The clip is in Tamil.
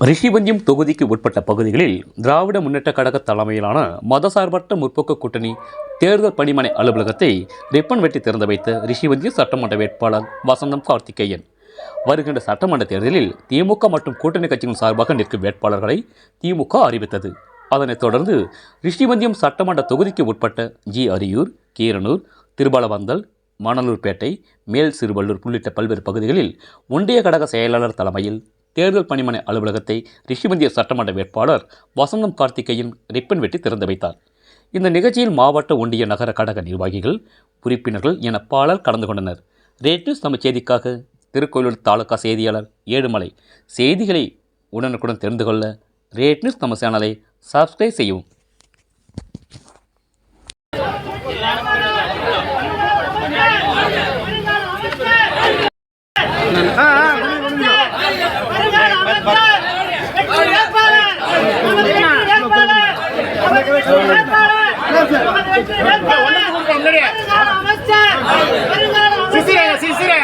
ரிஷிவந்தியம் தொகுதிக்கு உட்பட்ட பகுதிகளில் திராவிட முன்னேற்ற கழக தலைமையிலான மதசார்பற்ற முற்போக்கு கூட்டணி தேர்தல் பணிமனை அலுவலகத்தை ரிப்பன் வெட்டி திறந்து வைத்த ரிஷிவந்தியம் சட்டமன்ற வேட்பாளர் வசந்தம் கார்த்திகேயன். வருகின்ற சட்டமன்ற தேர்தலில் திமுக மற்றும் கூட்டணி கட்சிகள் சார்பாக நிற்கும் வேட்பாளர்களை திமுக அறிவித்தது. அதனைத் தொடர்ந்து ரிஷிவந்தியம் சட்டமன்ற தொகுதிக்கு உட்பட்ட அரியூர், கீரனூர், திருபாலவந்தல், மணலூர்பேட்டை, மேல் சிறுவள்ளூர் உள்ளிட்ட பல்வேறு பகுதிகளில் ஒன்றிய கழக செயலாளர் தலைமையில் தேர்தல் பணிமனை அலுவலகத்தை ரிஷிவந்தியம் சட்டமன்ற வேட்பாளர் வசந்தம் கார்த்திகேயன் ரிப்பன் வெட்டி திறந்து வைத்தார். இந்த நிகழ்ச்சியில் மாவட்ட, ஒன்றிய, நகர கழக நிர்வாகிகள், உறுப்பினர்கள் என பலர் கலந்து கொண்டனர். ரேட் நியூஸ் தமிழ் செய்திக்காக திருக்கோயிலூர் தாலுகா செய்தியாளர் ஏழுமலை. செய்திகளை உடனுக்குடன் தெரிந்து கொள்ள ரேட் நியூஸ் தமிழ் சேனலை சப்ஸ்கிரைப் செய்யவும். சிசிரே